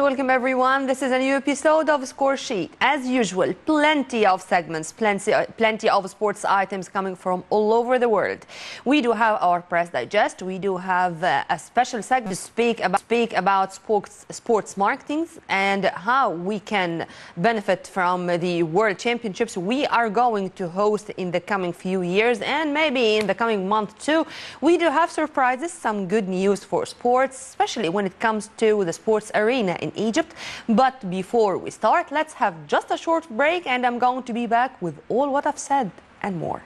welcome everyone. This is a new episode of Score Sheet. As usual, plenty of segments, plenty of sports items coming from all over the world. We do have our press digest. We do have a special segment to speak about sports marketing and how we can benefit from the World Championships we are going to host in the coming few years and maybe in the coming month too. We do have surprises, some good news for sports, especially when it comes to the sports arena in Egypt. But before we start, let's have just a short break and I'm going to be back with all what I've said and more.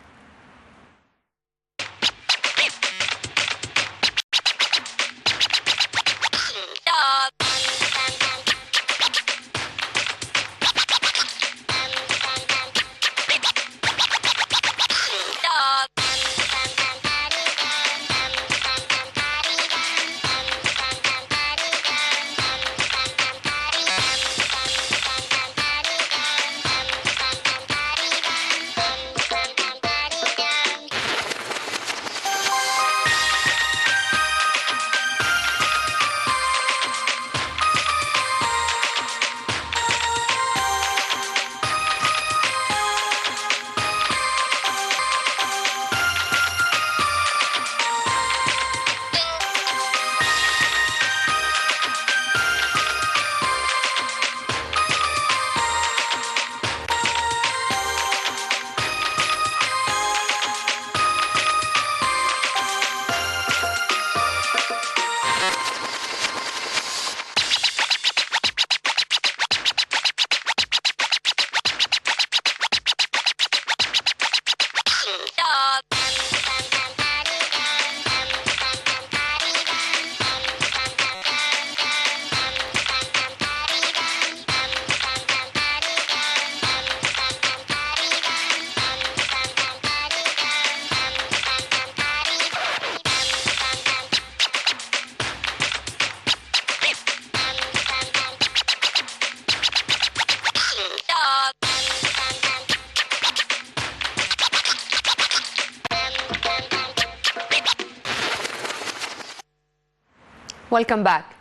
Welcome back.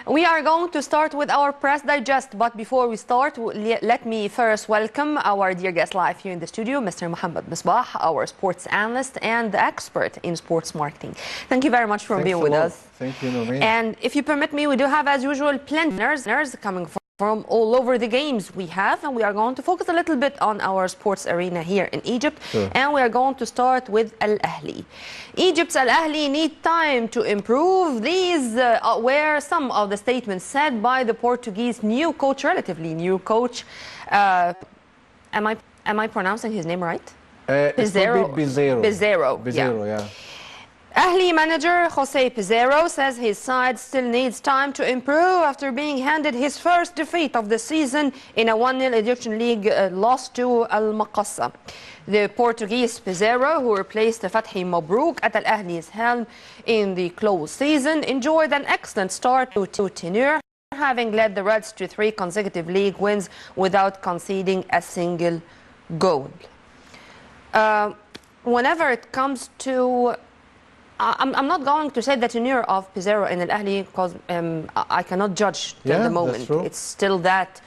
We are going to start with our press digest, but before we start, let me first welcome our dear guest live here in the studio, Mr. محمد, Mصباح, our sports analyst and expert in sports marketing. Thank you very much for being with us. Thank you, Noreen. And if you permit me, we do have, as usual, plenty of listeners coming from all over the games we have, and we are going to focus a little bit on our sports arena here in Egypt. Sure. And we are going to start with Al Ahly. Egypt's Al Ahly need time to improve. These were some of the statements said by the Portuguese new coach, relatively new coach. Am I pronouncing his name right? Pizarro. Pizarro, yeah. Ahly manager Jose Pizarro says his side still needs time to improve after being handed his first defeat of the season in a 1-0 Egyptian League loss to Al Maqassa. The Portuguese Pizarro, who replaced Fathi Mabrouk at Al Ahly's helm in the close season, enjoyed an excellent start to tenure, having led the Reds to 3 consecutive league wins without conceding a single goal. Whenever it comes to I'm not going to say the tenure of Pizarro in Al Ahly because I cannot judge at the moment. That's true. It's still that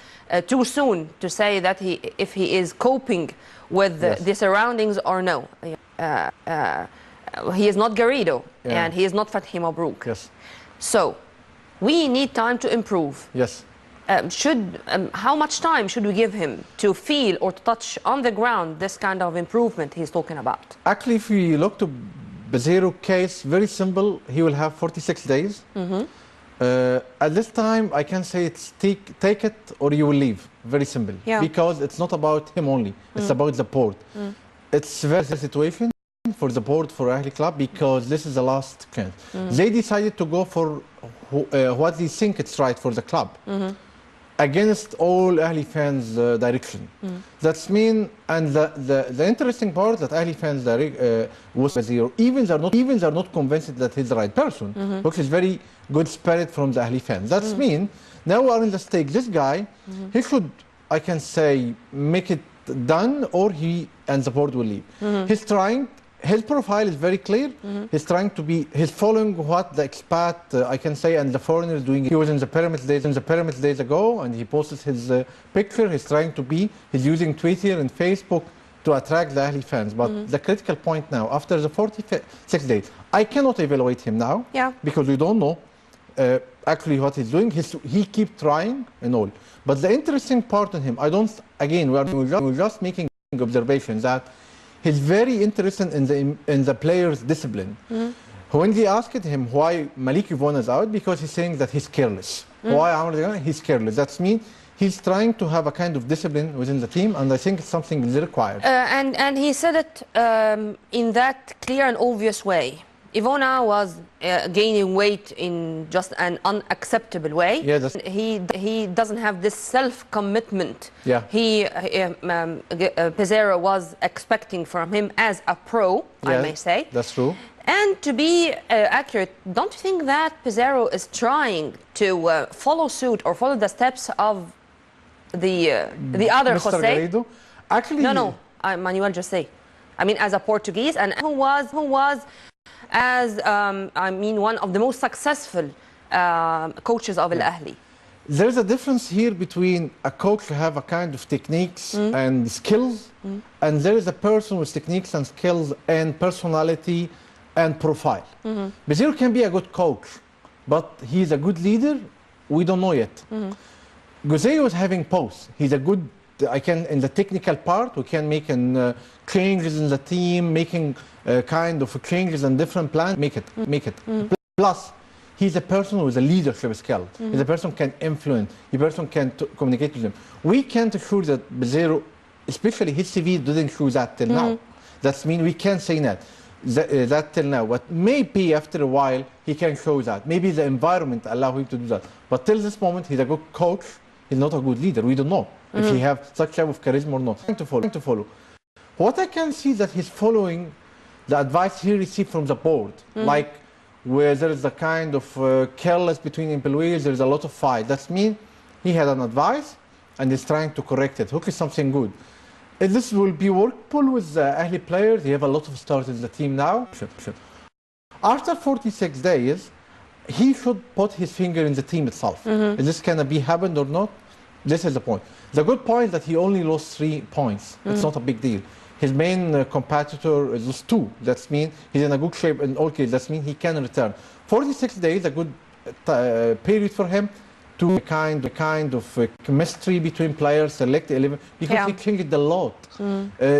too soon to say that if he is coping with the surroundings or no. He is not Garrido and he is not Fathi Mabrouk. Yes. So we need time to improve. Yes. How much time should we give him to feel or to touch on the ground this kind of improvement he's talking about? Actually, if we look to Pizarro case, very simple. He will have 46 days. At this time, I can say it's take it or you will leave. Very simple. Yeah. Because it's not about him only. It's about the board. It's a very situation for the board for Ahly Club because this is the last chance. They decided to go for what they think it's right for the club. Against all Ahly fans' direction. That's mean, and the interesting part that Ahly fans was Pizarro, even they're not convinced that he's the right person, which is very good spirit from the Ahly fans. That's mean now we are in the stake. This guy, he should, I can say, make it done, or he and the board will leave. He's trying. his profile is very clear. He's trying to be, he's following what the expat, I can say, and the foreigner is doing. He was in the pyramids days ago, and he posted his picture. He's trying to be, he's using Twitter and Facebook to attract the Ahli fans. But the critical point now, after the 46 days, I cannot evaluate him now, because we don't know actually what he's doing. He keeps trying and all. But the interesting part in him, I don't, again, we're just making observations that he's very interested in the player's discipline. When they asked him why Malik Yvonne is out, because he's saying that he's careless. Why Amr he's careless. That means he's trying to have a kind of discipline within the team, and I think it's something that's required. And he said it in that clear and obvious way. Ivona was gaining weight in just an unacceptable way. Yeah, he doesn't have this self-commitment. Yeah. Pizarro was expecting from him as a pro, I may say. That's true. And to be accurate, don't you think that Pizarro is trying to follow suit or follow the steps of the other Mr. Jose? Garrido? Actually, No, Manuel Jose. I mean, as a Portuguese, and who was as one of the most successful coaches of Al Ahly. There's a difference here between a coach who have a kind of techniques and skills, and there is a person with techniques and skills and personality and profile. Pizarro can be a good coach, but he's a good leader. We don't know yet. Jose was having both. He's a good. In the technical part, we can make changes in the team, making kind of changes and different plans, make it. Plus, he's a person with a leadership skill. He's a person who can influence. He's a person who can communicate with them. We can't assure that Pizarro, especially his CV, didn't show that till now. That means we can't say that till now. But maybe after a while, he can show that. Maybe the environment allow him to do that. But till this moment, he's a good coach. He's not a good leader. We don't know if he have such type of charisma or not. To follow. What I can see that he's following the advice he received from the board, like where there is a kind of careless between employees, there is a lot of fight. That means he had an advice and is trying to correct it. Hopefully something good. If this will be workable with the Ahli players, they have a lot of stars in the team now. After 46 days, he should put his finger in the team itself. Is this going to be happened or not? This is the point. The good point is that he only lost 3 points. It's not a big deal. His main competitor lost 2. That means he's in a good shape in all cases. That means he can return. 46 days, a good period for him to kind of chemistry between players, select 11, because he changed a lot.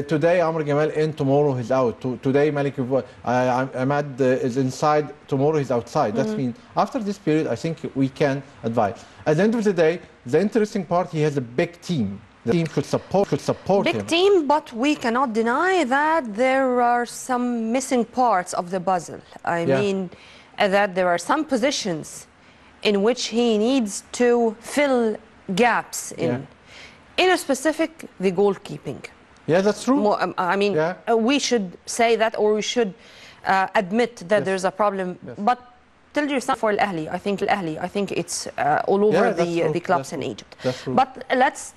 Today, Amr Gamal in, tomorrow he's out. Today, Malik Ahmad is inside, tomorrow he's outside. That means after this period, I think we can advise. At the end of the day, the interesting part, he has a big team. The team should support him. Big team, but we cannot deny that there are some missing parts of the puzzle. I mean, that there are some positions in which he needs to fill gaps in. In a specific, the goalkeeping. Yeah, that's true. I mean, we should say that, or we should admit that there's a problem. But tell yourself for Al Ahly, I think it's all over the clubs in Egypt. But let's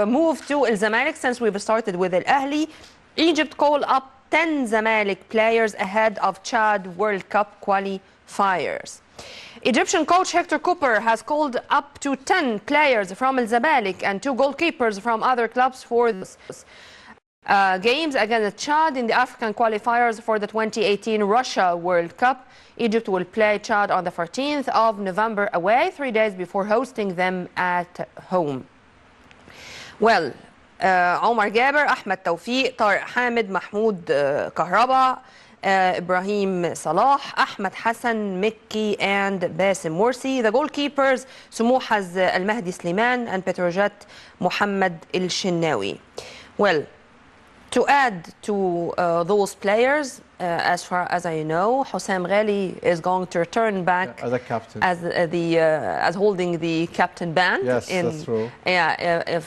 move to Al Zamalek, since we've started with Al Ahly. Egypt call up 10 Zamalek players ahead of Chad World Cup qualifiers. Egyptian coach Hector Cooper has called up to 10 players from Al Zamalek and 2 goalkeepers from other clubs for this games against Chad in the African qualifiers for the 2018 Russia World Cup. Egypt will play Chad on the 14th of November away, 3 days before hosting them at home. Well, Omar Gaber, Ahmed Tawfiq, Tariq Hamid, Mahmoud Kahraba, Ibrahim Salah, Ahmed Hassan, Mickey, and Basim Morsi. The goalkeepers, Sumuh has Al-Mahdi Sliman and Petrojet Muhammad El-Shinnawi. Well, to add to those players, as far as I know, Hossam Ghali is going to return back as a captain, as holding the captain band. Yes, that's true.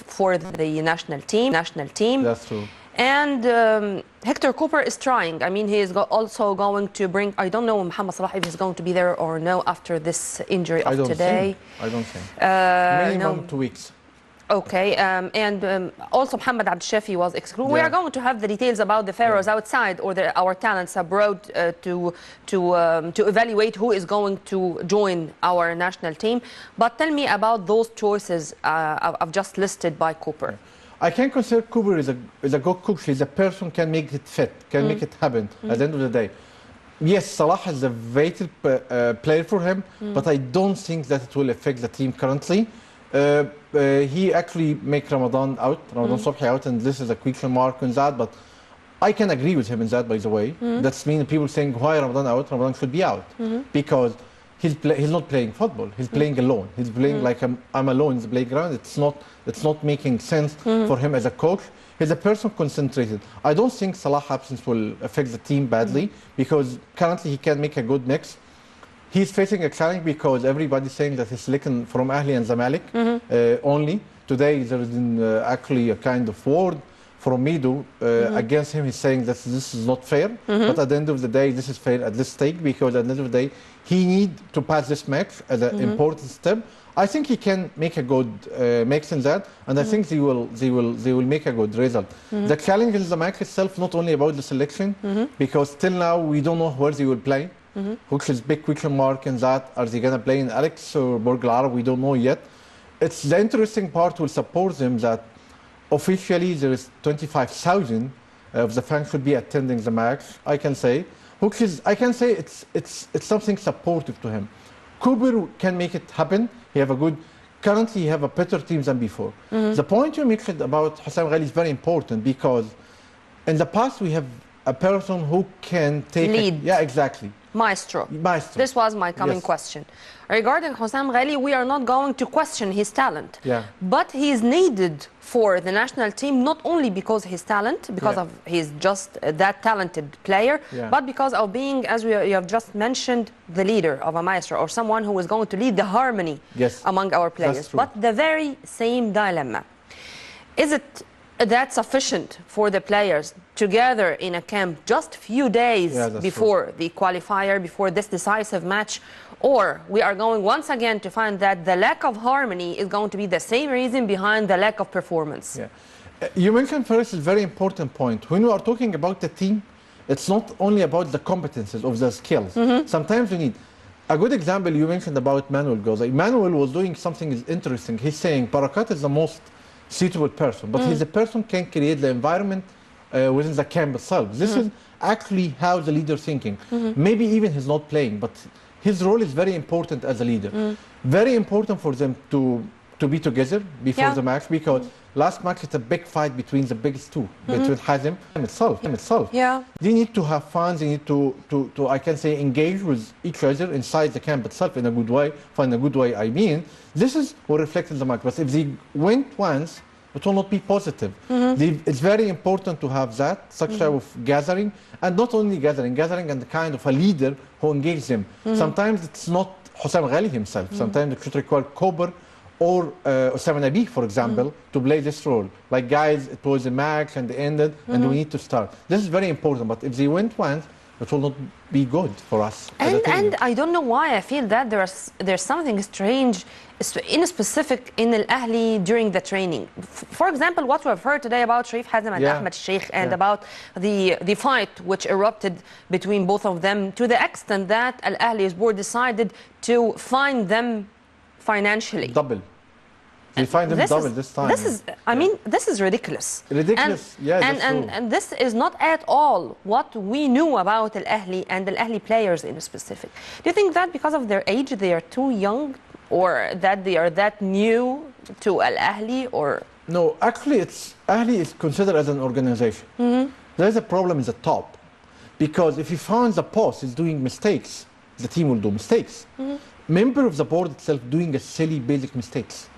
For the national team. That's true. And Hector Cooper is trying. I mean, he is also going to bring, I don't know Muhammad Salah if he's going to be there or no after this injury of today. I don't think. Minimum 2 weeks. Okay, and also محمد Abd Shafi was excluded. We are going to have the details about the Pharaohs outside or our talents abroad to evaluate who is going to join our national team. But tell me about those choices I've just listed by Cooper. I can consider Cooper is a good coach. He's a person can make it fit, can make it happen at the end of the day. Yes, Salah is a vital player for him, but I don't think that it will affect the team currently. He actually make Ramadan Sobhi out, and this is a quick remark on that, but I can agree with him in that, by the way. That's mean people saying, why Ramadan out? Ramadan should be out. Because he's not playing football. He's playing alone. He's playing like I'm alone in the playground. It's not making sense for him as a coach. He's a person concentrated. I don't think Salah's absence will affect the team badly because currently he can make a good mix. He's facing a challenge because everybody's saying that he's selected from Ahli and Zamalek only. Today there is actually a kind of word from Mido against him. He's saying that this is not fair. But at the end of the day, this is fair at this stage because at the end of the day, he needs to pass this match as an important step. I think he can make a good mix in that, and I think they will make a good result. The challenge in the match itself not only about the selection, because till now we don't know where they will play. Which is big question mark in that. Are they going to play in Alex or Burj Al Arab? We don't know yet. It's the interesting part will support them that officially there is 25,000 of the fans should be attending the match. I can say, which is it's something supportive to him. Cooper can make it happen. He have a good. Currently, he have a better team than before. The point you mentioned about Hussam Ghali is very important because in the past we have a person who can take lead. Yeah, exactly. Maestro. This was my coming question. Regarding Hussam Ghali, we are not going to question his talent. But he is needed for the national team not only because his talent, because of he's just that talented player, but because of being, as you have just mentioned, the leader of a maestro or someone who is going to lead the harmony among our players. But the very same dilemma. Is it that sufficient for the players to gather in a camp just a few days before the qualifier, before this decisive match? Or we are going once again to find that the lack of harmony is going to be the same reason behind the lack of performance? You mentioned first a very important point. When we are talking about the team, it's not only about the competences of the skills. Sometimes we need a good example. You mentioned about Manuel Goza. Manuel was doing something interesting. He's saying Barakat is the most suitable person, but he's a person can create the environment within the camp itself. This is actually how the leader thinking. Maybe even he's not playing, but his role is very important as a leader. Very important for them to be together before the match because last match it's a big fight between the biggest two, between Hazem and itself. They need to have fun. They need to I can say engage with each other inside the camp itself in a good way. Find a good way. I mean, this is what reflects the match. But if they went once, it will not be positive. It's very important to have that such type of gathering, and not only gathering and the kind of a leader who engages them. Sometimes it's not Hussam Ghali himself. Sometimes it should require Cooper or Osama Nabi, for example, to play this role. Like, guys, it was a match and it ended, and we need to start. This is very important, but if they went once, it will not be good for us. And I don't know why I feel that there's something strange, in specific in Al Ahli during the training. For example, what we have heard today about Sharif Hazem and Ahmed Sheikh, and about the fight which erupted between both of them, to the extent that Al Ahli's board decided to fine them financially. Double. They find them double this time. This is, I mean, this is ridiculous. Ridiculous, and this is not at all what we knew about Al Ahli and Al Ahli players in specific. Do you think that because of their age they are too young, or that they are that new to Al Ahli, or? No, actually, Ahli is considered as an organization. There's a problem in the top, because if you find the boss is doing mistakes, the team will do mistakes. Member of the board itself doing a silly basic mistakes.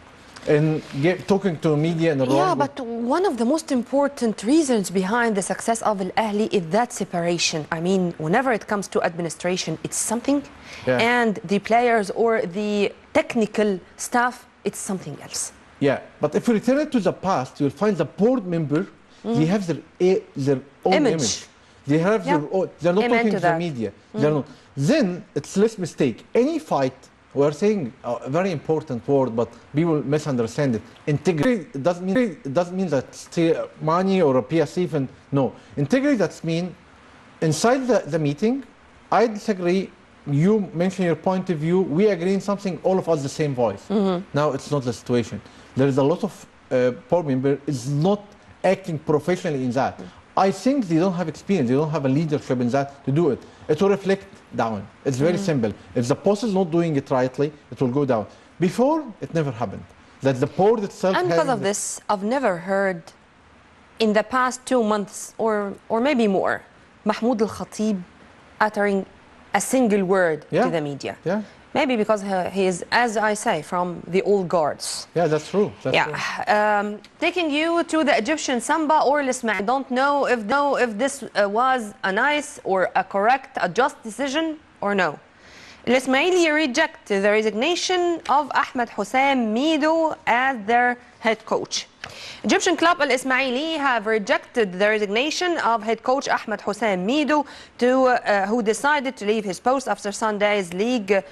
And talking to media and but one of the most important reasons behind the success of Al Ahli is that separation. I mean, whenever it comes to administration, it's something, and the players or the technical staff, it's something else. But if you return it to the past, you'll find the board member, they have their own image. They have their own, they're not talking to the media. They're not. Then it's less mistake. Any fight we're saying a very important word, but people misunderstand it. Integrity doesn't mean that still money or a PSC fund. No, integrity that's mean inside the meeting. I disagree. You mention your point of view. We agree in something. All of us the same voice. Now it's not the situation. There is a lot of board member is not acting professionally in that. I think they don't have experience. They don't have a leadership in that to do it. It will reflect down. It's very simple. If the boss is not doing it rightly, it will go down. Before, it never happened. That the board itself. And because of this, I've never heard in the past 2 months or maybe more, Mahmoud Al-Khatib uttering a single word to the media. Yeah. Maybe because he is, as I say, from the old guards. Yeah, that's true. That's true. Taking you to the Egyptian Samba or Lismail. I don't know if this was a nice or a correct, a just decision or no. Al-Ismaili reject the resignation of Ahmed Hossein Mido as their head coach. Egyptian club Al-Ismaili have rejected the resignation of head coach Ahmed Hossein Mido, who decided to leave his post after Sunday's league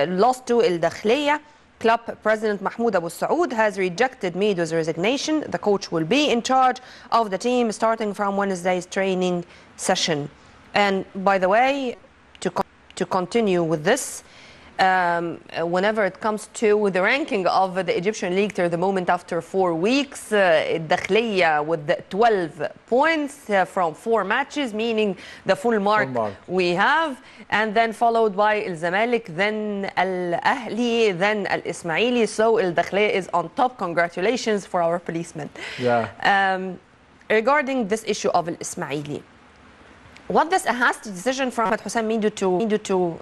loss to Al Dakhliya. Club president Mahmoud Abu Saoud has rejected Mido's resignation. The coach will be in charge of the team starting from Wednesday's training session. And by the way, to continue with this, whenever it comes to the ranking of the Egyptian league to the moment after 4 weeks, Dakhliya with 12 points from 4 matches, meaning the full mark we have, and then followed by Al Zamalek, then Al Ahli, then Al Ismaili. So Al Dakhliya is on top. Congratulations for our policemen. Yeah. Regarding this issue of Al Ismaili, was this a hasty decision from Ahmed Hossein Mido to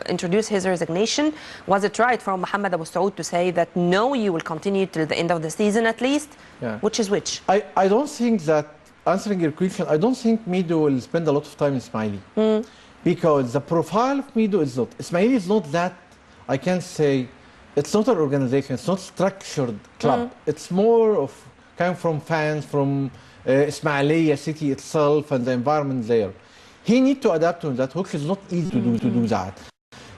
introduce his resignation? Was it right from Mohammed Abu Saoud to say that no, you will continue till the end of the season at least? Yeah. Which is which? I don't think that, answering your question, I don't think Mido will spend a lot of time in Ismaili. Because the profile of Mido is not, Ismaili is not that, I can say, it's not an organization, it's not structured club. It's more of coming from fans, from Ismailia city itself and the environment there. He needs to adapt to that, which is not easy to do that.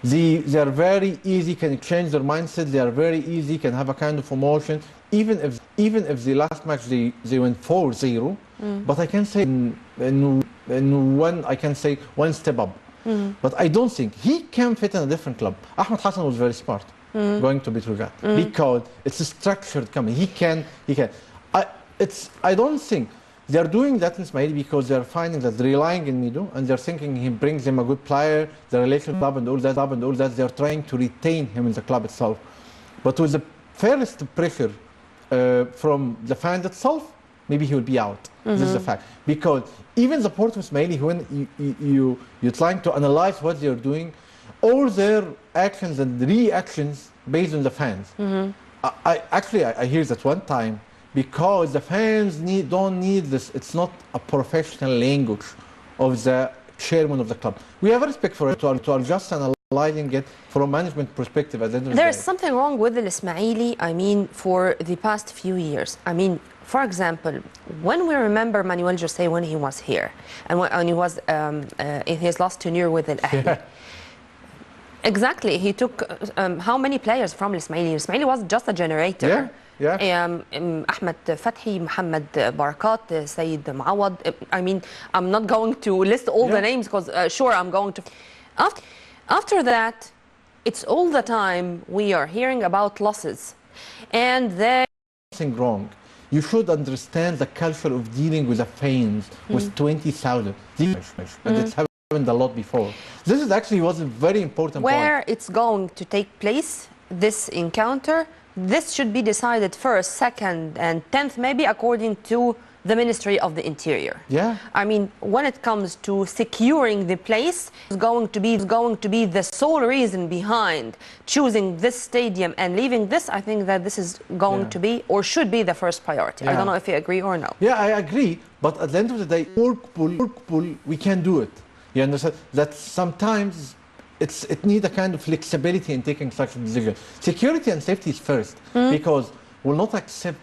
They are very easy, can change their mindset. They are very easy, can have a kind of emotion. Even if the last match they went 4-0, but I can say one step up. But I don't think he can fit in a different club. Ahmed Hassan was very smart, going to Petrograd because it's a structured company. He can. I don't think. They're doing that in Ismaili because they're finding that they're relying on Mido and they're thinking he brings them a good player, the relationship club and all that, they're trying to retain him in the club itself. But with the fairest pressure from the fans itself, maybe he will be out. This is a fact. Because even the port of Ismaili, when you're trying to analyze what they're doing, all their actions and reactions based on the fans. I hear that one time, because the fans don't need this. It's not a professional language of the chairman of the club. We have respect for it to just analyzing it from a management perspective. At the end of the day. There's something wrong with the Ismaili, I mean, for the past few years. I mean, for example, when we remember Manuel José when he was here, and when he was in his last tenure with Al Ahly. Exactly, he took how many players from Ismaili? Ismaili was just a generator. Ahmed Fathi, Muhammad Barakat, Sayyid Mawad. I mean, I'm not going to list all the names because sure, I'm going to. After that, it's all the time we are hearing about losses. And there's something wrong. You should understand the culture of dealing with the fans with 20,000. And it's happened a lot before. This is actually was a very important point. Where it's going to take place, this encounter, this should be decided first, second, and 10th, maybe according to the Ministry of the Interior. Yeah. I mean, when it comes to securing the place, it's going to be the sole reason behind choosing this stadium and leaving this. I think that this is going to be or should be the first priority. I don't know if you agree or no. Yeah, I agree. But at the end of the day, work pull, we can do it. You understand that sometimes it needs a kind of flexibility in taking such a decision. Security and safety is first, because we'll not accept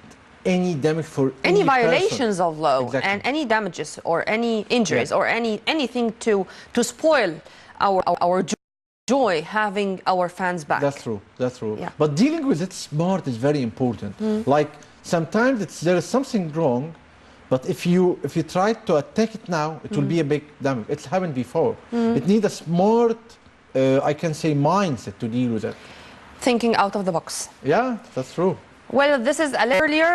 any damage for any violations person. of law and any damages or any injuries or anything to spoil our joy having our fans back. That's true. That's true. Yeah. But dealing with it smart is very important. Like sometimes there is something wrong, but if you try to attack it now, it will be a big damage. It's happened before. It needs a smart, I can say, mindset to deal with it. Thinking out of the box. Yeah, that's true. Well, this is earlier.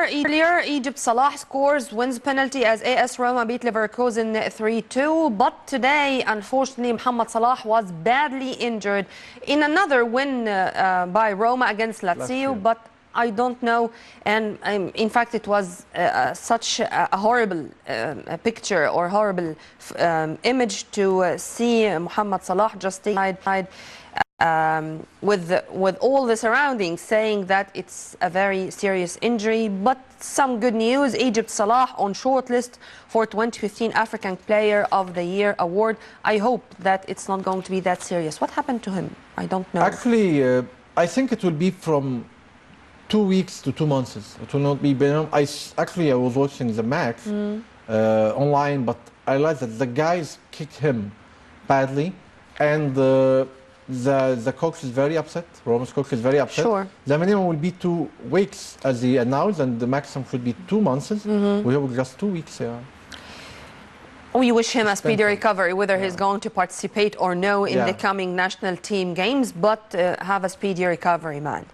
Egypt Salah scores, wins penalty as AS Roma beat Leverkusen 3-2. But today, unfortunately, Mohamed Salah was badly injured in another win by Roma against Lazio. But I don't know, and in fact, it was such a horrible picture or horrible image to see Mohamed Salah just died. With all the surroundings saying that it's a very serious injury. But some good news, Egypt Salah on shortlist for 2015 African Player of the Year award. I hope that it's not going to be that serious. What happened to him? I don't know. Actually, I think it will be from 2 weeks to 2 months. It will not be. I was watching the match online, but I realized that the guys kicked him badly, and the coach is very upset. Roma's coach is very upset. Sure. The minimum will be 2 weeks, as he announced, and the maximum should be 2 months. We have just 2 weeks. Yeah. We wish him a speedy recovery, whether he's going to participate or no in the coming national team games. But have a speedy recovery, man.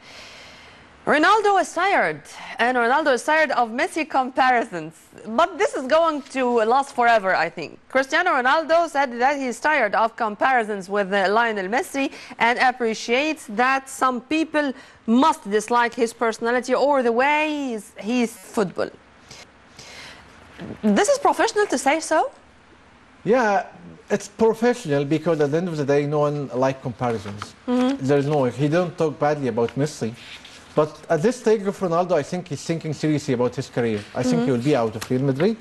Ronaldo is tired, and Ronaldo is tired of Messi comparisons. But this is going to last forever, I think. Cristiano Ronaldo said that he's tired of comparisons with Lionel Messi and appreciates that some people must dislike his personality or the way he's football. This is professional to say so? Yeah, it's professional because at the end of the day, no one likes comparisons. There's no, he don't talk badly about Messi. But at this stage of Ronaldo, I think he's thinking seriously about his career. I think he will be out of Real Madrid.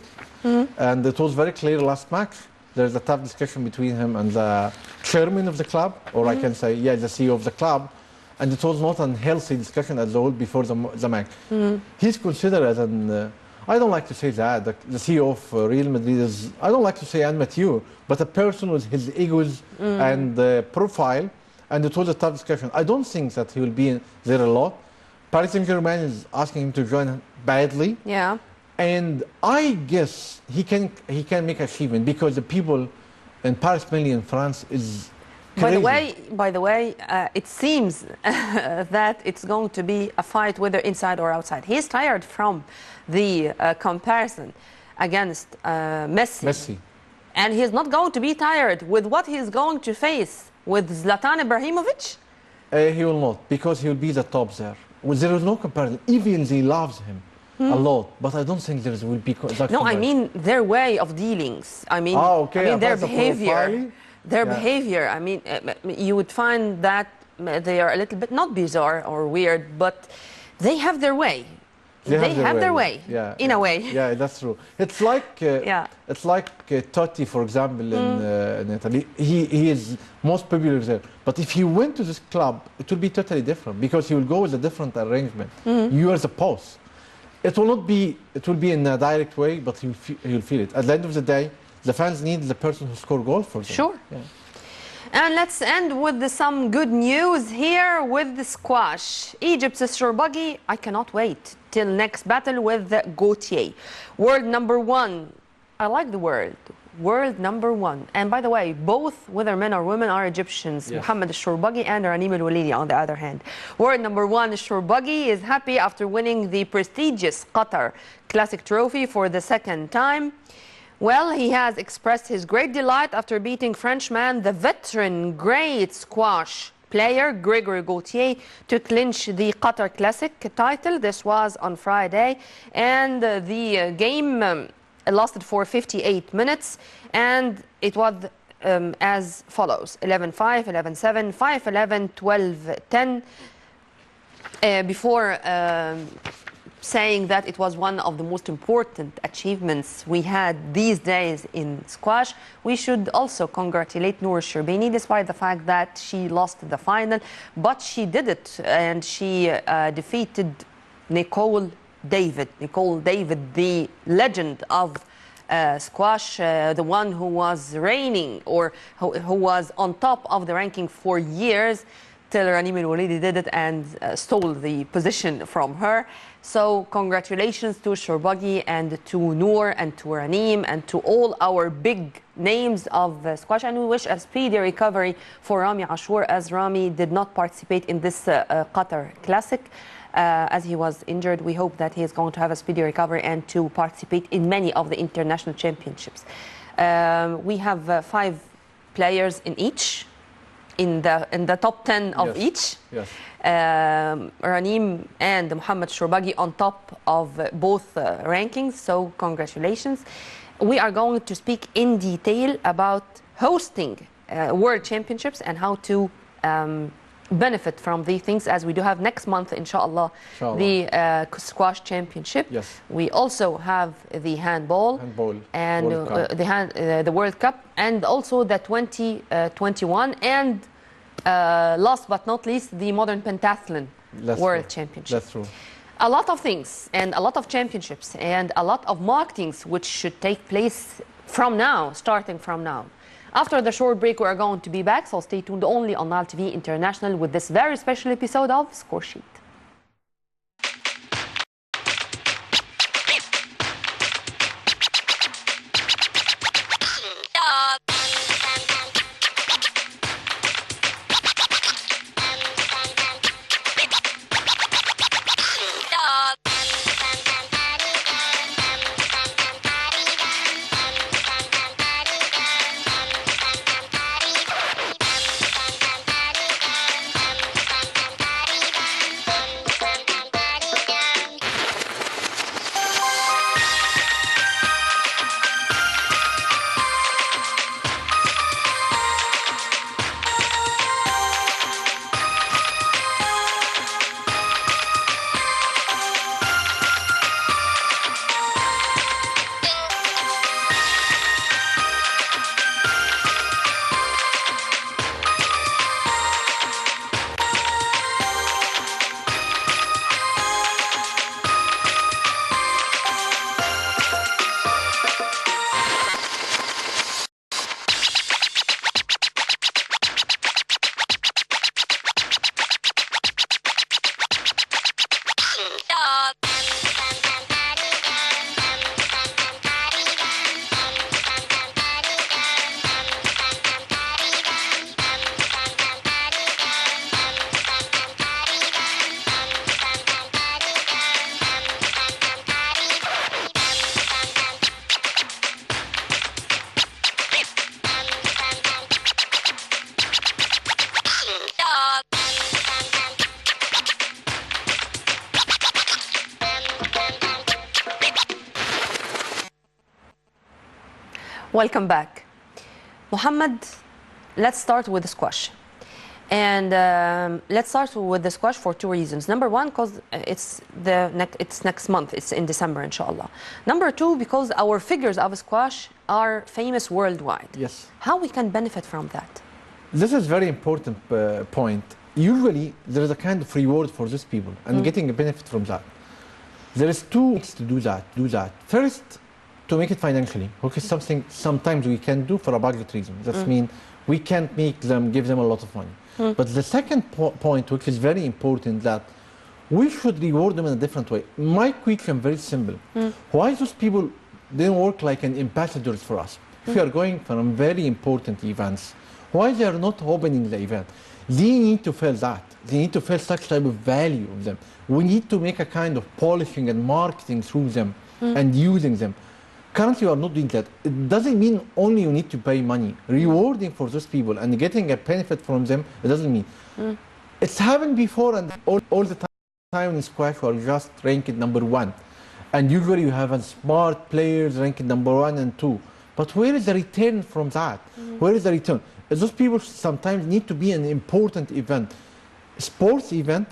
And it was very clear last match. There's a tough discussion between him and the chairman of the club, or I can say, the CEO of the club. And it was not an healthy discussion at all before the match. He's considered as an, I don't like to say that, the CEO of Real Madrid is, I don't like to say immature, but a person with his egos and profile. And it was a tough discussion. I don't think that he will be there a lot. Paris Saint-Germain is asking him to join badly. Yeah. And I guess he can make achievement because the people in Paris, mainly in France, is crazy. By the way, it seems that it's going to be a fight whether inside or outside. He's tired from the comparison against Messi. And he's not going to be tired with what he's going to face with Zlatan Ibrahimovic. He will not, because he will be the top there. There is no comparison. Even he loves him a lot, but I don't think there will be. No, I mean their way of dealings. I mean, their behavior. Their behavior. I mean, you would find that they are a little bit not bizarre or weird, but they have their way. They have their way. In a way. Yeah, that's true. It's like Totti, for example, in Italy. He is most popular there. But if he went to this club, it will be totally different because he will go with a different arrangement. You are the boss. It will not be. It will be in a direct way, but he'll feel it. At the end of the day, the fans need the person who scored goals for them. Sure. Yeah. And let's end with some good news here with the squash. Egypt's Shorbagy, I cannot wait till next battle with Gauthier. World number 1. I like the word. World number 1. And by the way, both, whether men or women, are Egyptians. Yes. Mohammed Shorbagy and Ranim Al-Walidi on the other hand. World number 1, Shorbagy, is happy after winning the prestigious Qatar Classic Trophy for the second time. Well, he has expressed his great delight after beating Frenchman, the veteran great squash player Gregory Gaultier, to clinch the Qatar Classic title. This was on Friday, and the game lasted for 58 minutes, and it was as follows: 11-5, 11-7, 5-11, 12-10. Before saying that it was one of the most important achievements we had these days in squash, we should also congratulate Noor Sherbini, despite the fact that she lost the final. But she did it, and she defeated Nicole David, the legend of squash, the one who was reigning or who was on top of the ranking for years, till Ranim El-Walidi did it and stole the position from her. So congratulations to Shorbagy and to Noor and to Ranim and to all our big names of squash, and we wish a speedy recovery for Ramy Ashour, as Ramy did not participate in this Qatar Classic as he was injured. We hope that he is going to have a speedy recovery and to participate in many of the international championships. We have 5 players in each, in the top 10 of each. Yes. Ranim and محمد Shorbagy on top of both rankings, so congratulations. We are going to speak in detail about hosting World Championships and how to benefit from these things, as we do have next month, inshallah, the squash championship. Yes. We also have the handball and the World Cup, and also the 2021, and last but not least, the modern pentathlon World Championship. That's true. A lot of things and a lot of championships and a lot of marketings which should take place from now, starting from now. After the short break, we are going to be back, so stay tuned only on Nile TV International with this very special episode of Score Sheet. Welcome back. Muhammad, let's start with the squash. And let's start with the squash for 2 reasons. Number one, because it's next month, it's in December, inshallah. Number two, because our figures of squash are famous worldwide. Yes. How we can benefit from that? This is very important point. Usually, there is a kind of reward for these people and getting a benefit from that. There is 2 ways to do that. First, to make it financially, which is something sometimes we can do for a budget reason. That means we can't give them a lot of money. But the second point, which is very important, that we should reward them in a different way. My question very simple. Why those people didn't work like an ambassadors for us? If we are going for very important events, why they are not opening the event? They need to feel that. They need to feel such type of value of them. We need to make a kind of polishing and marketing through them and using them. Currently, we are not doing that. It doesn't mean only you need to pay money. Rewarding for those people and getting a benefit from them, it doesn't mean. It's happened before, and all the time in squash, we are just ranked number 1. And usually you have a smart players ranked number 1 and 2. But where is the return from that? Where is the return? Those people sometimes need to be an important event, sports event,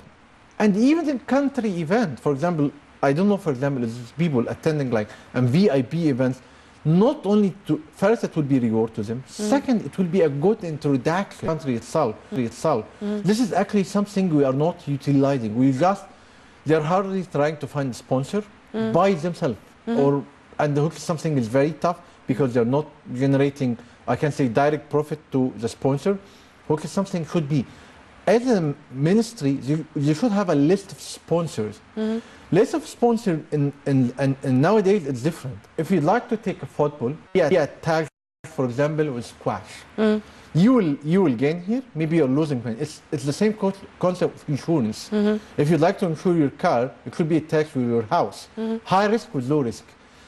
and even a country event. For example, I don't know, for example, there's people attending like VIP events, not only to, first it will be reward to them, second it will be a good introduction to the country itself. This is actually something we are not utilizing. They're hardly trying to find a sponsor by themselves or and the hockey something is very tough because they're not generating, I can say, direct profit to the sponsor. Hockey something should be, as a ministry, you should have a list of sponsors. List of sponsors, and nowadays it's different. If you'd like to take a football, yeah, tag, for example, with squash. You will gain here, maybe you're losing. It's the same concept of insurance. If you'd like to insure your car, it could be attached with your house. High risk with low risk.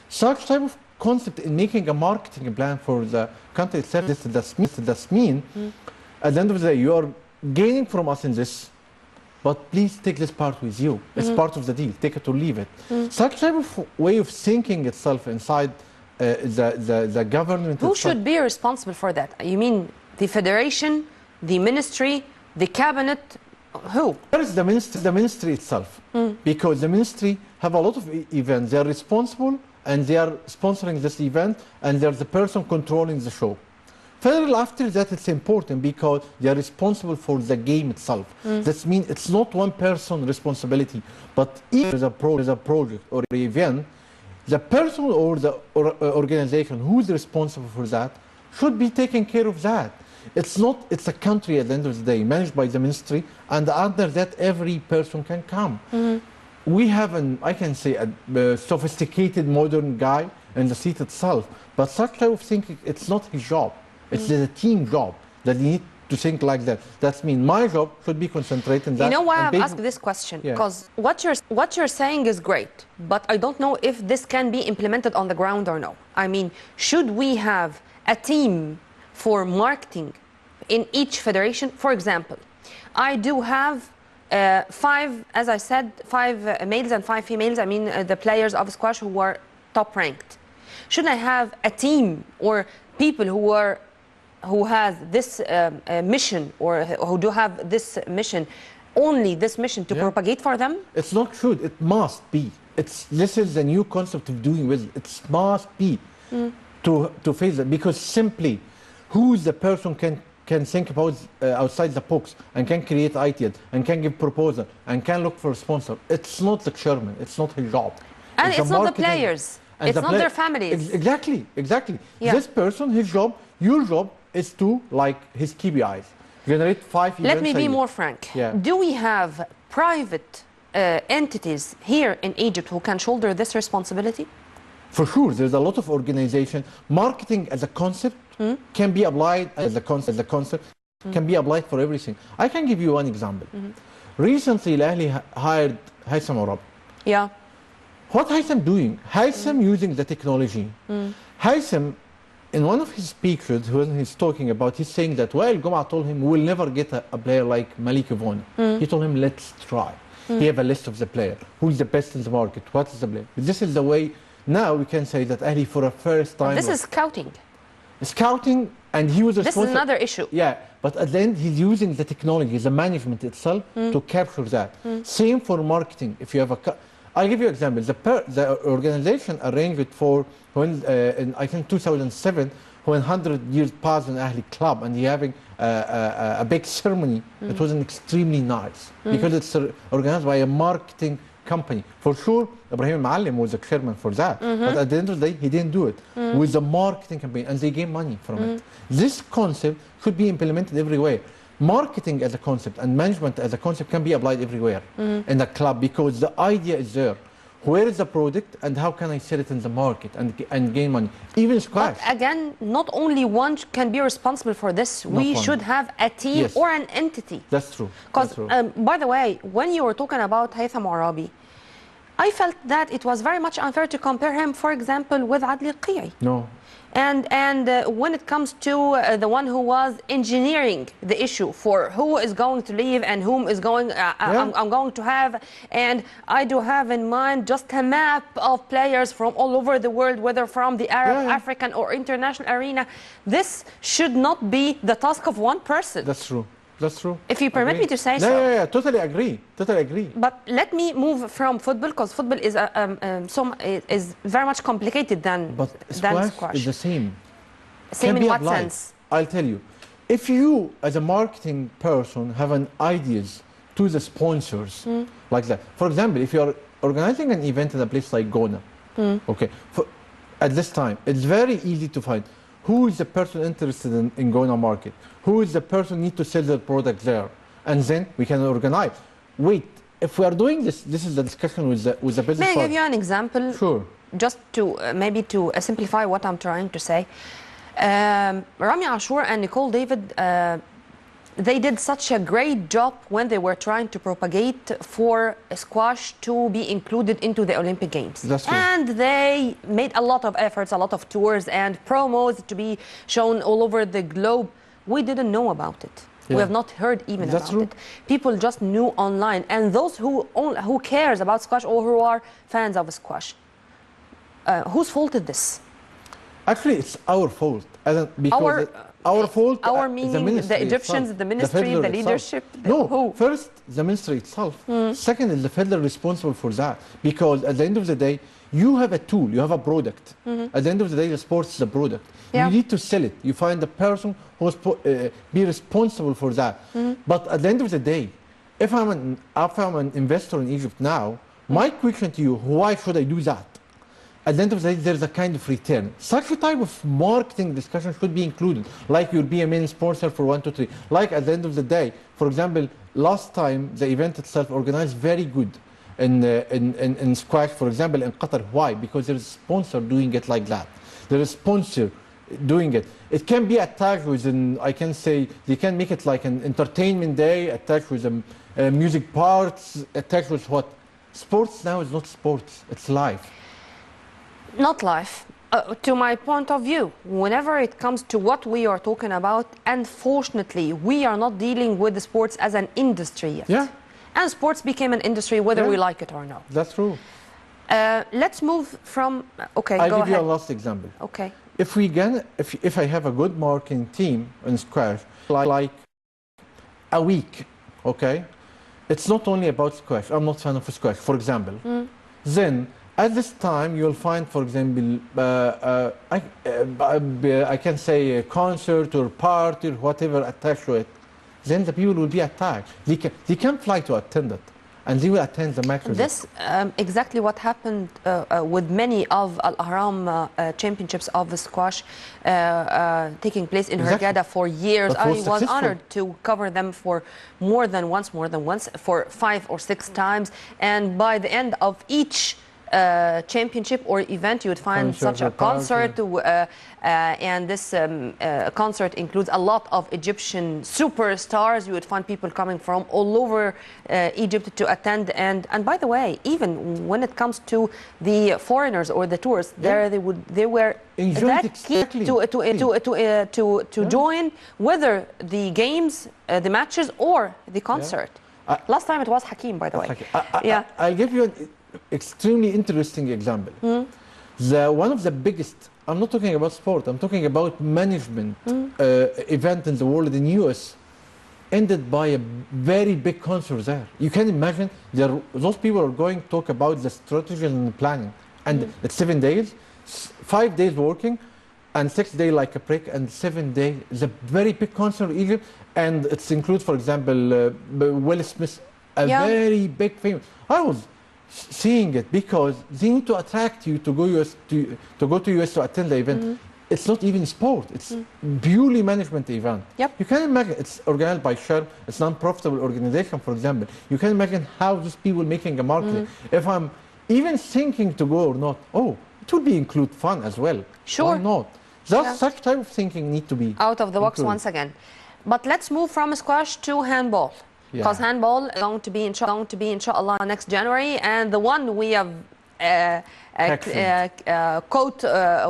Such type of concept in making a marketing plan for the country itself, that's mean, at the end of the day, you're gaining from us in this, but please take this part with you. It's part of the deal. Take it or leave it. Such type of way of thinking itself inside the government. Who should be responsible for that? You mean the federation, the ministry, the cabinet? Who? There is the ministry itself, because the ministry have a lot of events. They are responsible and they are sponsoring this event, and they're the person controlling the show. Federal, after that, it's important because they are responsible for the game itself. That means it's not one person responsibility, but if there's a project or an event, the person or the organization who's responsible for that should be taking care of that. It's a country at the end of the day managed by the ministry, and under that every person can come. We have I can say, a sophisticated modern guy in the seat itself, but such type of thinking, it's not his job. It's a team job that you need to think like that. That means my job should be concentrated on that. You know why I've asked this question? Because what you're saying is great, but I don't know if this can be implemented on the ground or no. I mean, should we have a team for marketing in each federation? For example, I do have five, as I said, 5 males and 5 females. I mean, the players of squash who are top ranked. Should I have a team or people who has this mission, or who do have this mission, only this mission to propagate for them? It's not true. It must be. This is the new concept of doing business. It must be to face it, because simply who is the person can think about outside the box and can create ideas and can give proposal and can look for a sponsor. It's not the chairman. It's not his job. And it's not the players. It's not their families. Exactly. Yeah. This person, his job, your job, is to, like his KPIs, generate 5 events. Let me be more frank. Do we have private entities here in Egypt who can shoulder this responsibility? For sure, there's a lot of organization. Marketing as a concept can be applied as a concept, can be applied for everything. I can give you one example. Recently, Al Ahly hired Haytham Arab. Yeah. What Haytham doing? Haytham using the technology. Haytham, in one of his speeches, when he's talking about, he's saying that, well, Goma told him, we'll never get a player like Malik Ivon. He told him, let's try. He have a list of the player. Who's the best in the market? What is the player? This is the way, now we can say that Ahly for the first time. This is scouting. Scouting, and he was This is another issue. Yeah, but at the end, he's using the technology, the management itself, to capture that. Same for marketing. If you have I'll give you an example. The organization arranged it for when in I think 2007, when 100 years passed in Ahly club, and he having a big ceremony. It was extremely nice because it's organized by a marketing company. For sure, Ibrahim Maalim was the chairman for that, but at the end of the day, he didn't do it with the marketing campaign, and they gained money from it. This concept should be implemented everywhere. Marketing as a concept and management as a concept can be applied everywhere in the club, because the idea is there. Where is the product and how can I sell it in the market and gain money? Even squash. But again, not only one can be responsible for this. We should have a team or an entity. That's true. Because, by the way, when you were talking about Haytham Arabi, I felt that it was very much unfair to compare him, for example, with Adli Qi'i. No. And when it comes to the one who was engineering the issue for who is going to leave and whom is going, I'm going to have, and I do have in mind just a map of players from all over the world, whether from the Arab, African or international arena. This should not be the task of one person. That's true. That's true. If you permit me to say so. Yeah, totally agree. Totally agree. But let me move from football, because football is is very much complicated than squash. Is the same. Same in what sense? I'll tell you. If you, as a marketing person, have an ideas to the sponsors like that. For example, if you are organizing an event in a place like Ghana, okay, at this time. It's very easy to find who is the person interested in going on market, who is the person need to sell their product there, and then we can organize. Wait, if we are doing this, this is the discussion with the business. May I give you an example? Sure. Just to maybe to simplify what I'm trying to say. Rami Ashour and Nicole David, they did such a great job when they were trying to propagate for squash to be included into the Olympic Games. That's true. And they made a lot of efforts, a lot of tours and promos to be shown all over the globe. We didn't know about it. Yeah. We have not heard even That's about true. it. People just knew online. And those who cares about squash or who are fans of squash, whose fault is this? Actually, it's our fault. Because our fault. Our meaning the Egyptians, itself, the ministry, the leadership. No, who? first the ministry itself. Second is the federal responsible for that. Because at the end of the day, you have a tool, you have a product. At the end of the day, the sports is a product. Yeah. You need to sell it. You find the person who's be responsible for that. But at the end of the day, if I'm an investor in Egypt now, my question to you, why should I do that? At the end of the day, there's a kind of return. Such a type of marketing discussion should be included, like you'll be a main sponsor for 1, 2, 3. Like at the end of the day, for example, last time the event itself organized very good in squash, for example, in Qatar. Why? Because there's a sponsor doing it like that. There is a sponsor doing it. It can be attached with I can say, they can make it like an entertainment day, attached with music parts, attached with what? Sports now is not sports, it's life. Not life. To my point of view, whenever it comes to what we are talking about, unfortunately, we are not dealing with the sports as an industry yet. Yeah. And sports became an industry whether we like it or not. That's true. Let's move from. Okay, I'll go give you ahead. a last example. Okay. If I have a good marketing team in squash, like a week, okay, it's not only about squash. I'm not a fan of squash, for example. Then at this time, you'll find, for example, I can say a concert or party or whatever attached to it. Then the people will be attacked. They can fly to attend it, and they will attend the matches. This exactly what happened with many of Al Ahram championships of the squash taking place in Hurghada for years. I was honored to cover them for more than once, for 5 or 6 times. And by the end of each championship or event, you would find such a concert, and this concert includes a lot of Egyptian superstars. You would find people coming from all over Egypt to attend, and by the way, even when it comes to the foreigners or the tourists, they were that keen to join whether the games, the matches, or the concert. Last time it was Hakim, by the way. I'll give you an extremely interesting example. One of the biggest, I'm not talking about sport, I'm talking about management event in the world in US, ended by a very big concert there. You can imagine those people are going to talk about the strategy and the planning. And it's 7 days, 5 days working, and 6 days like a break, and 7 days. It's a very big concert in Egypt, and it includes, for example, Will Smith, a very big famous. I was seeing it because they need to attract you to go to US to attend the event. It's not even sport, it's purely management event. You can imagine it's organized by Shell, it's non-profitable organization, for example. You can imagine how these people making a marketing. If I'm even thinking to go or not, it would be include fun as well. Sure. Why not? Such type of thinking need to be out of the box once again. But let's move from squash to handball. Because handball is going to be inshallah next January, and the one we have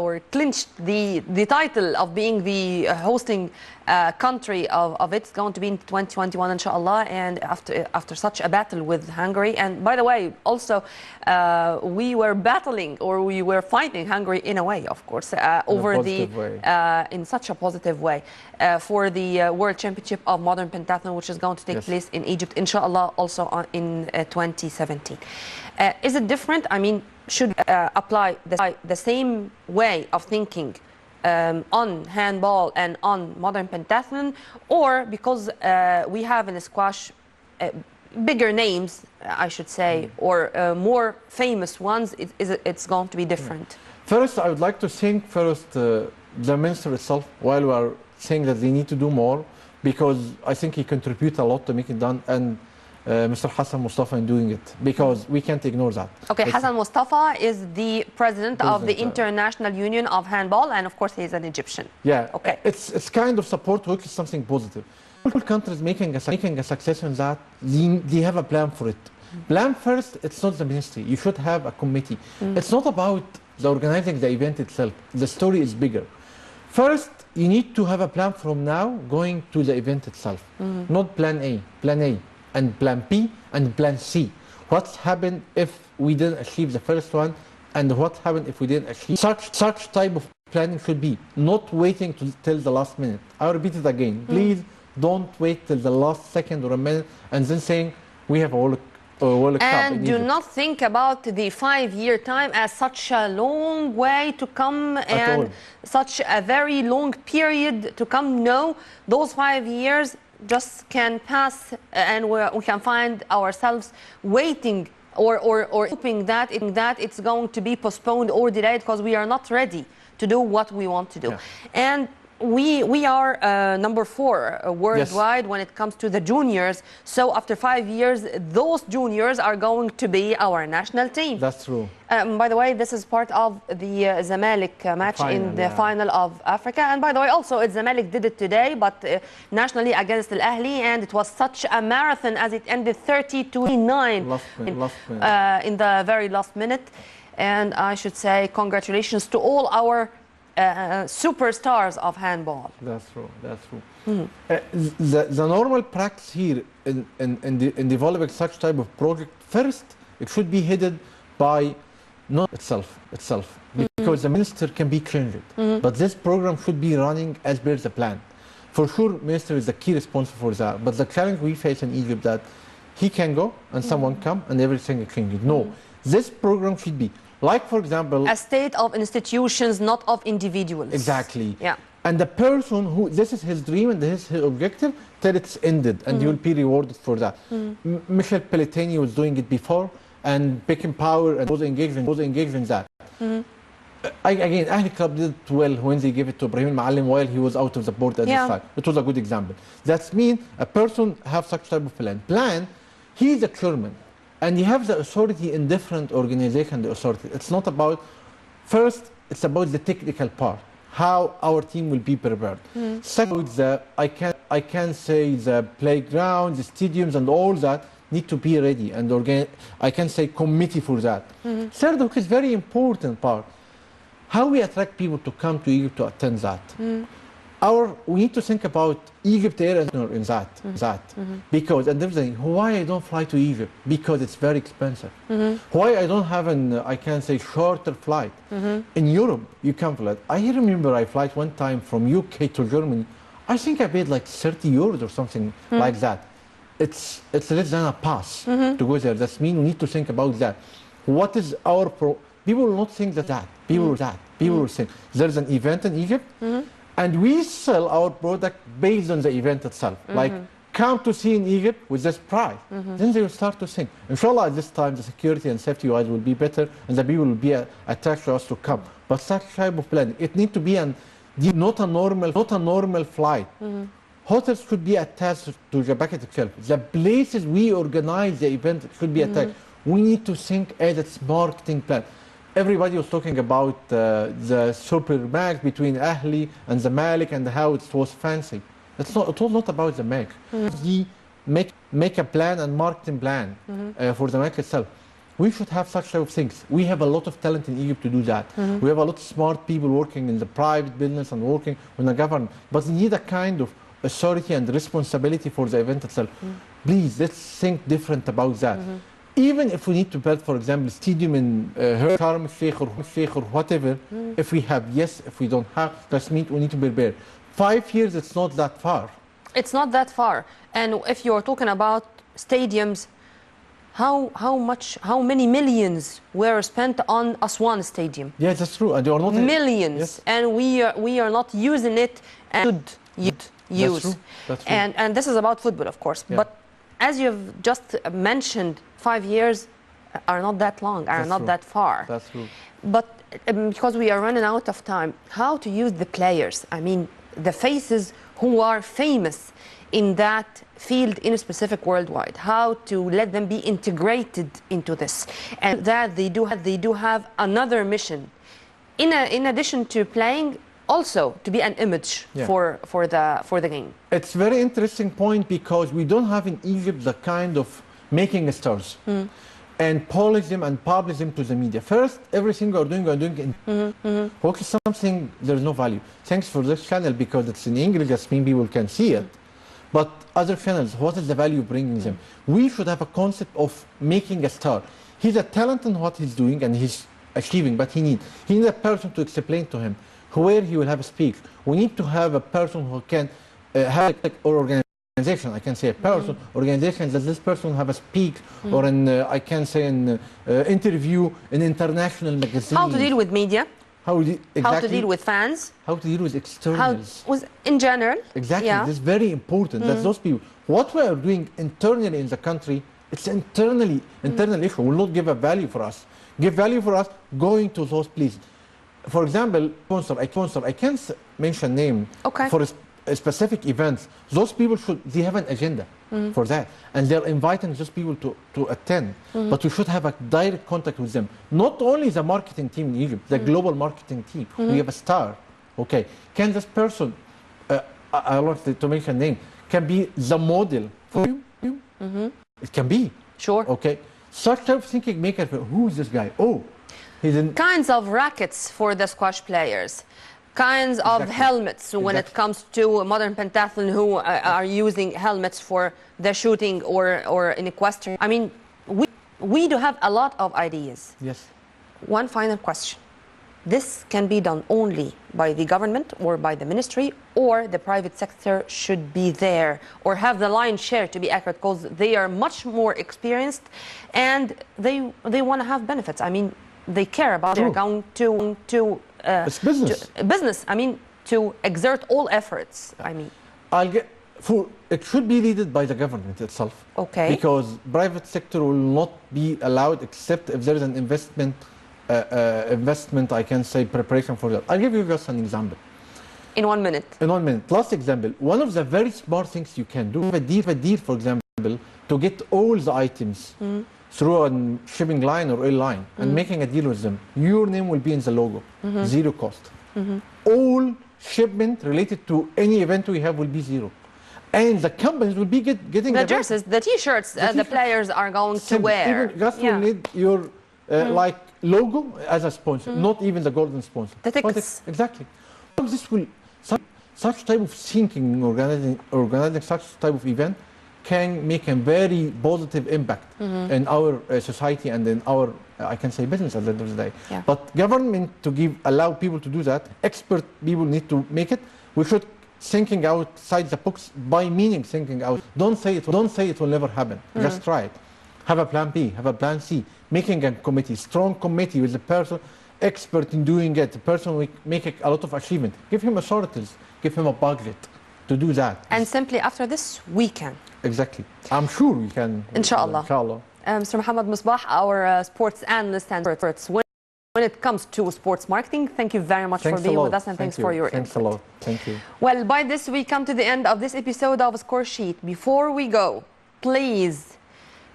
or clinched the title of being the hosting country of it's going to be in 2021 inshallah, and after such a battle with Hungary. And by the way, also we were battling, or we were fighting Hungary in a way, of course, over in such a positive way for the World Championship of Modern Pentathlon, which is going to take place in Egypt inshallah also in 2017. Is it different? I mean, should apply the same way of thinking on handball and on modern pentathlon, or because we have in squash bigger names, I should say, or more famous ones, it's going to be different? First, I would like to thank first the minister itself, while we are saying that they need to do more, because I think he contributes a lot to make it done, and Mr. Hassan Mustafa in doing it, because we can't ignore that. Okay, Hassan Mustafa is the president of the International Union of Handball, and of course he is an Egyptian. Yeah, okay. It's kind of support work is something positive. All countries making a success in that, they have a plan for it. Plan first, it's not the ministry. You should have a committee. It's not about the organizing the event itself. The story is bigger. First, you need to have a plan from now going to the event itself. Not plan A and plan B and plan C. What's happened if we didn't achieve the first one, and what happened if we didn't achieve? Such type of planning should be, not waiting till the last minute. I'll repeat it again. Please don't wait till the last second or a minute and then saying we have a World Cup. And do not think about the 5-year time as such a long way to come and such a very long period to come. No, those 5 years just can pass, and we can find ourselves waiting or hoping that it's going to be postponed or delayed because we are not ready to do what we want to do. And we are number 4 worldwide when it comes to the juniors. So after 5 years, those juniors are going to be our national team. That's true. By the way, this is part of the Zamalek match in the final of Africa. And by the way, also Zamalek did it today, but nationally against Al Ahly, and it was such a marathon as it ended 30-29 in the very last minute. And I should say congratulations to all our superstars of handball. That's true. That's true. The normal practice here in developing such type of project, first it should be headed by not itself, because the minister can be changed. But this program should be running as per the plan. For sure, minister is the key responsible for that. But the challenge we face in Egypt that he can go and someone come and everything is changed. No, this program should be. Like, for example, a state of institutions, not of individuals. Exactly. Yeah. And the person who, this is his dream and this is his objective, till it's ended, and you will be rewarded for that. Michel Pelletini was doing it before, and Beckenbauer and was engaged in that. Again, Ahli Club did it well when they gave it to Ibrahim Ma'alem while he was out of the board at this time. It was a good example. That means a person have such type of plan. He's the chairman. And you have the authority in different organizations, the authority. It's not about, first, it's about the technical part, how our team will be prepared. Second, I can say the playground, the stadiums and all that need to be ready, and I can say committee for that. Third, which is very important part, how we attract people to come to Egypt to attend that. We need to think about Egypt Air in that. Because, and there's a why I don't fly to Egypt, because it's very expensive. Why I don't have I can say, shorter flight. In Europe, you can fly. I remember I flight one time from UK to Germany. I think I paid like 30 euros or something like that. It's less than a pass to go there. That means we need to think about that. What is our people will not think that. People will think there's an event in Egypt. And we sell our product based on the event itself. Like, come to see in Egypt with this price. Then they will start to think. Inshallah, at this time, the security and safety wise will be better, and the people will be attached to us to come. But such type of planning, it needs to be not a normal flight. Hotels should be attached to the package itself. The places we organize the event should be attached. We need to think as its marketing plan. Everybody was talking about the super match between Ahli and Zamalek and how it was fancy. It was not about the match. We make a plan and marketing plan for the match itself. We should have such type of things. We have a lot of talent in Egypt to do that. We have a lot of smart people working in the private business and working in the government. But we need a kind of authority and responsibility for the event itself. Please, let's think different about that. Even if we need to build, for example, stadium in Sharm el-Sheikh or whatever, if we have, yes, if we don't have, that means we need to prepare. 5 years, it's not that far. It's not that far. And if you're talking about stadiums, how many millions were spent on Aswan Stadium? Yes, that's true. And they are not millions. Yes. And we are not using it and should use. That's true. That's true. And this is about football, of course. Yeah. But as you've just mentioned, 5 years are not that long, are not that far. That's true. But because we are running out of time, how to use the players. I mean, the faces who are famous in that field in a specific worldwide, how to let them be integrated into this, and that they do have another mission in addition to playing, also to be an image for the game. It's very interesting point, because we don't have in Egypt the kind of making stars and polish them and publish them to the media. First, everything we're doing in work is something there's no value. Thanks for this channel, because it's in English, that means people can see it. But other channels, what is the value bringing them? We should have a concept of making a star. He's a talent in what he's doing and he's achieving, but he needs a person to explain to him where he will have a speak. We need to have a person who can have or organization. I can say a person, organization, that this person have a speak or an I can say an interview in international magazine. How to deal with media. Exactly. How to deal with fans. How to deal with externals. In general. Exactly. Yeah. This is very important. That those people, what we are doing internally in the country, it's internal issue. Will not give a value for us. Give value for us going to those places. For example, I can't mention name for a specific events. Those people they have an agenda for that, and they're inviting those people to attend. But we should have a direct contact with them. Not only the marketing team in Egypt, the global marketing team. We have a star. Okay, can this person? I want to mention name. Can be the model for you. It can be. Sure. Okay. Such type of thinking maker. Who is this guy? Oh, he's in. Kinds of rackets for the squash players. Kinds of helmets when it comes to modern pentathlon, who are using helmets for the shooting or in equestrian. I mean, we do have a lot of ideas. Yes. One final question. This can be done only by the government or by the ministry, or the private sector should be there or have the lion's share, to be accurate, because they are much more experienced and they want to have benefits. I mean, they care about they're going to it's business. Business. I mean, to exert all efforts. I mean, it should be led by the government itself. Okay. Because private sector will not be allowed except if there is an investment. I can say preparation for that. I'll give you just an example. In 1 minute. In 1 minute. Last example. One of the very smart things you can do, a deal, for example, to get all the items through a shipping line or airline and making a deal with them. Your name will be in the logo, zero cost. All shipment related to any event we have will be zero. And the companies will be getting the dresses, the t-shirts the players are going to wear. Even just will need your like logo as a sponsor, not even the golden sponsor. The tickets. Exactly. This will such type of thinking, organizing such type of event can make a very positive impact in our society and in our, I can say, business at the end of the day. Yeah. But government to allow people to do that, expert people need to make it. We should thinking outside the box by meaning thinking out. Don't say it will never happen. Just try it. Have a plan B, have a plan C. Making a committee, strong committee with the person expert in doing it, the person will make a lot of achievement. Give him authorities, give him a budget to do that. And simply after this, we can. Exactly. I'm sure we can. Inshallah. Inshallah. Mr. محمد مصباح, our sports analyst and experts when it comes to sports marketing. Thank you very much for being with us, and thanks for your input. Thanks a lot. Thank you. Well, by this we come to the end of this episode of Score Sheet. Before we go, please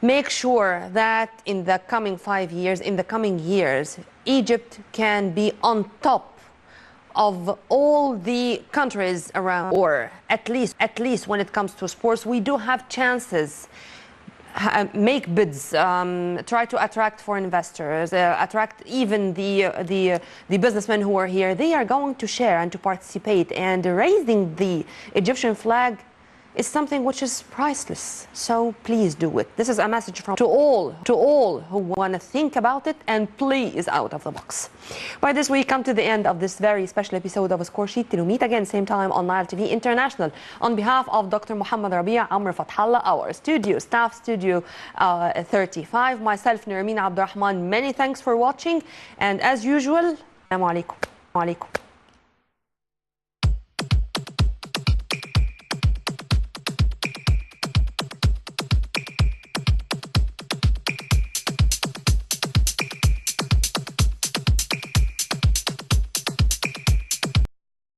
make sure that in the coming 5 years, in the coming years, Egypt can be on top of all the countries around, or at least when it comes to sports, we do have chances. Make bids, try to attract foreign investors, attract even the businessmen who are here. They are going to share and to participate, and raising the Egyptian flag is something which is priceless. So please do it. This is a message to all who want to think about it and please out of the box. By this we come to the end of this very special episode of Score Sheet. Till we meet again same time on Nile TV International. On behalf of Dr. Muhammad Rabia, Amr Fathallah, our studio staff, Studio 35, myself Nermeen Abdurrahman, many thanks for watching, and as usual, Assalamu alaikum.